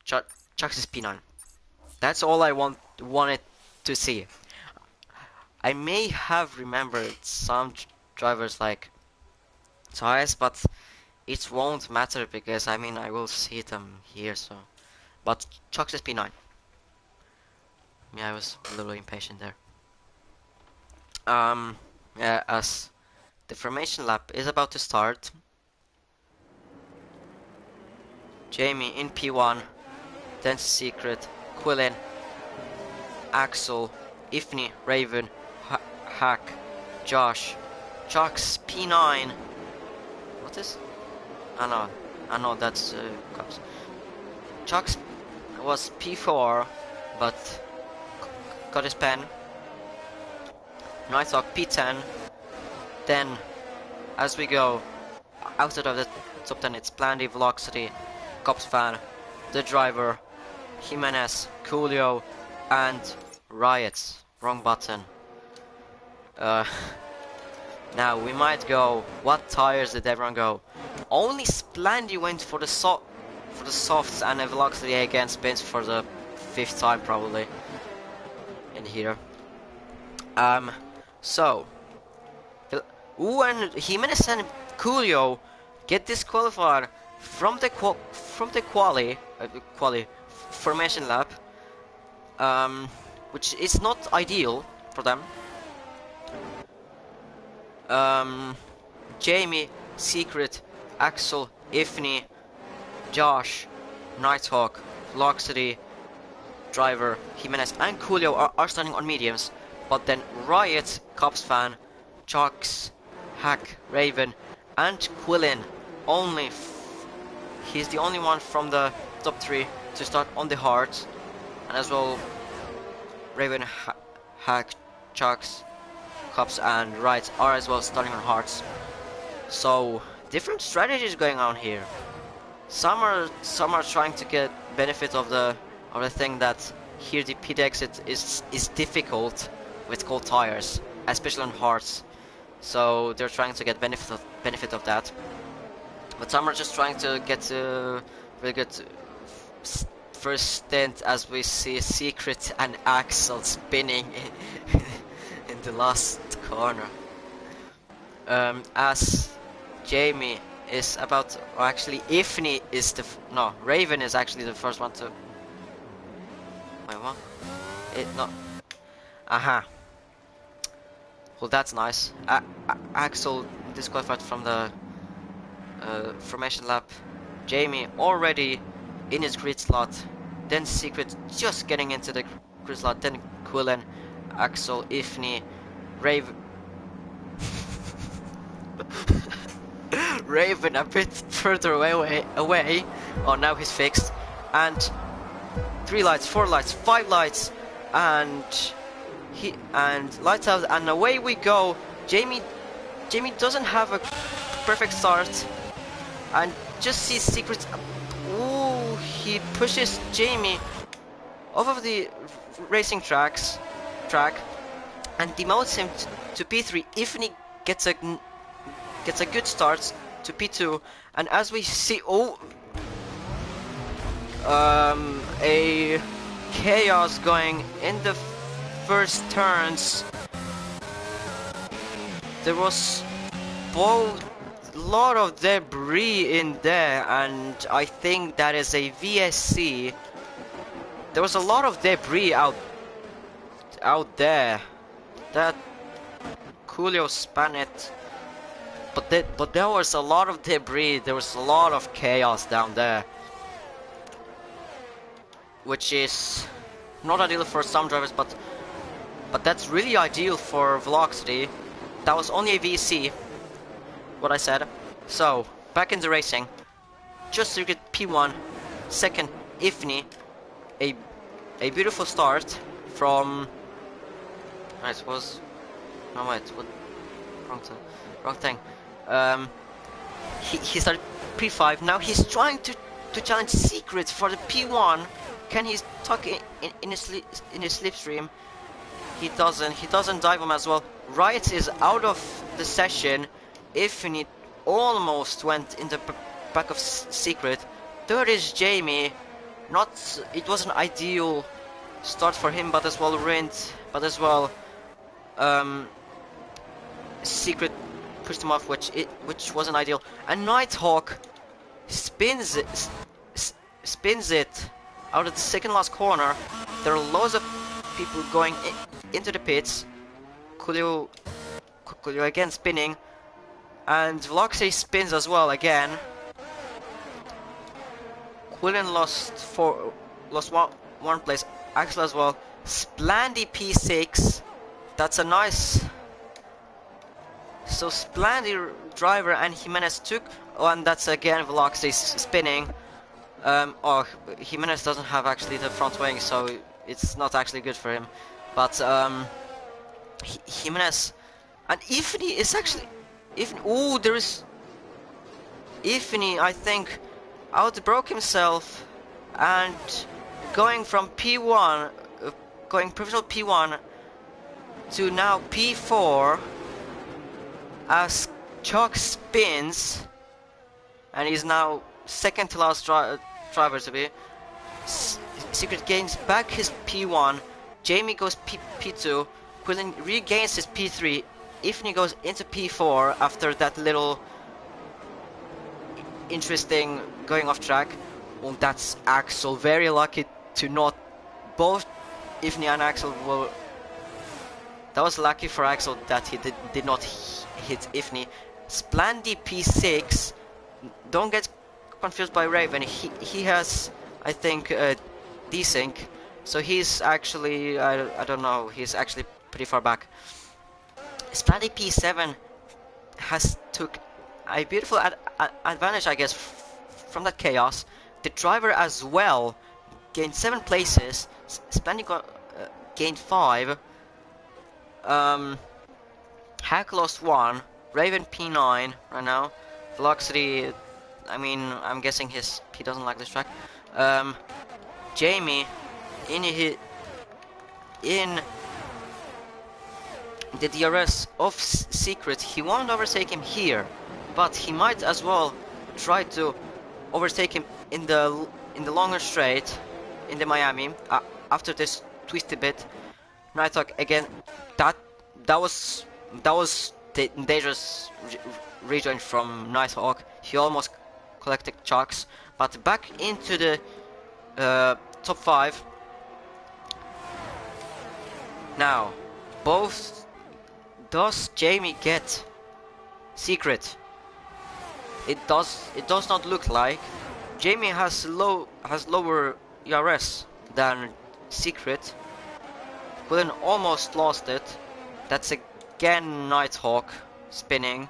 Chuck's P9. That's all I wanted to see. I may have remembered some drivers like Tyres, but it won't matter because I mean I will see them here. So, but Chuck's P9. Yeah, I was a little impatient there. Yeah, as The formation lap is about to start. Jamie in P1, then Secret, Quillin, Axel, Ifni, Raven, Hack, Josh, Chucks, P9. What is? I know that's cops. Chucks was P4, but got his pen. Nighthawk P10. Then, as we go outside of the top 10, it's Plandy, Velocity, Cops Fan, the driver, Jimenez, Coolio, and Riots. Wrong button. Now we might go. What tires did everyone go? Only Splandy went for the softs, and a Velocity again spins for the 5th time probably in here. So and Jimenez and Coolio get disqualified from the quali formation lap, which is not ideal for them. Jamie, Secret, Axel, Ifni, Josh, Nighthawk, Velocity, driver, Jimenez, and Coolio are standing on mediums, but then Riot, Cops Fan, Chucks, Hack, Raven, and Quillin he's the only one from the top 3 to start on the hards, and as well Raven, Hack, Chucks, Cops, and Riot are as well starting on hards. So different strategies going on here. Some are trying to get benefit of the thing that here the pit exit is difficult with cold tires, especially on hards. So they're trying to get benefit of that. But some are just trying to get a really good first stint, as we see Secret and Axel spinning in the last corner. As Jamie is about to, or actually Ifni is Raven is actually the first one to. Wait, what? Aha. Well, that's nice. Axel disqualified from the formation lap. Jamie already in his grid slot. Then Secret just getting into the grid slot. Then Quillen, Axel, Ifni, Raven. Raven a bit further away. Oh, now he's fixed. And 3 lights, 4 lights, 5 lights, and lights out, and away we go. Jamie doesn't have a perfect start, and just sees Secret. Ooh, he pushes Jamie off of the racing track and demotes him to P3. Ifni gets a good start to P2, and as we see, a chaos going in the first turns. There was both a lot of debris in there, and I think that is a VSC. There was a lot of debris out there. That Coolio span it. But there was a lot of debris, there was a lot of chaos down there. Which is not ideal for some drivers, but that's really ideal for Velocity. That was only a VC, what I said. So, back in the racing. Just to get P1, second Ifni. A beautiful start from... I suppose... No wait, what? Wrong thing. He started P5. Now he's trying to challenge Secret for the P1. Can he tuck in his slipstream? He doesn't dive him as well. Riot is out of the session. Ifni almost went in the back of Secret. Third is Jamie. It was an ideal start for him, but as well but as well Secret pushed him off, which wasn't ideal. And Nighthawk spins it out of the second last corner. There are loads of people going into the pits. Coolio again spinning. And Velocity spins as well again. Quillen lost one place. Axel as well. Splandy P6. That's a nice. So Splandy driver and Jimenez took. Oh, and that's again Velocity spinning. Oh, Jimenez doesn't have actually the front wing, so it's not actually good for him. But Jimenez and Ifni is actually. Oh, there is. Ifni, I think, outbroke himself and going from P1, going provisional P1 to now P4 as Chuck spins, and he's now second to last driver to be. Secret gains back his P1, Jamie goes P2, Quillen regains his P3, Ifni goes into P4 after that little interesting going off track. Oh, that's Axel, very lucky to not both Ifni and Axel were. That was lucky for Axel that he did not hit Ifni. Splandy P6. Don't get confused by Raven. He has, I think, desync, so he's actually I don't know. He's actually pretty far back. Splandy P7 has took a beautiful advantage, I guess, from that chaos. The driver as well gained 7 places. Splandy gained 5. Hack lost 1. Raven P9 right now. Velocity, I mean, I'm guessing he doesn't like this track. Jamie in the DRS of Secret, he won't overtake him here, but he might as well try to overtake him in the longer straight in the Miami after this twisty bit. Nighthawk again. That was the dangerous rejoin from Nighthawk. He almost collected chucks, but back into the top 5. Now, does Jamie get Secret? It does not look like. Jamie has lower ERS than Secret. Quillen almost lost it. That's again Nighthawk spinning.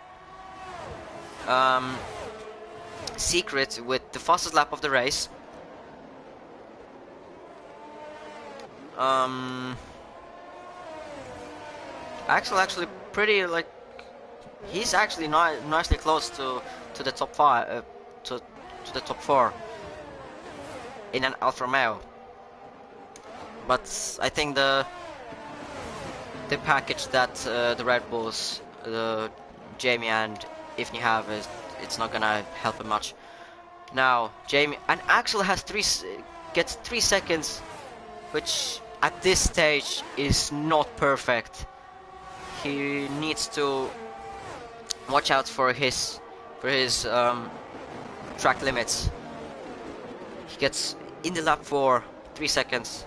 Secret with the fastest lap of the race. Axel actually pretty, like, he's actually nicely close to the top 5, to the top 4 in an Alfa Romeo. But I think the package that the Red Bulls, Jamie and Ifni have, it's not gonna help him much. Now Jamie and Axel has gets 3 seconds, which at this stage is not perfect. He needs to watch out for his track limits. He gets in the lap for 3 seconds.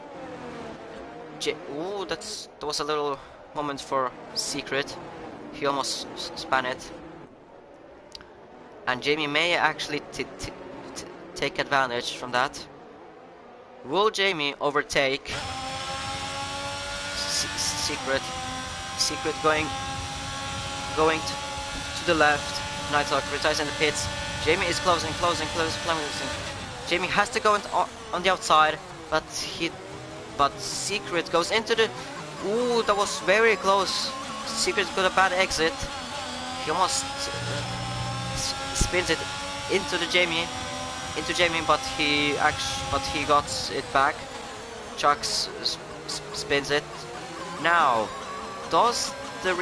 Oh, that was a little moment for Secret. He almost span it. And Jamie may actually take advantage from that. Will Jamie overtake Secret? Secret going to the left. Nighthawk retires in the pits. Jamie is closing. Jamie has to go on the outside, but Secret goes into the. Ooh, that was very close. Secret got a bad exit. He almost spins it into Jamie, but he got it back. Chuck spins it. Now, does the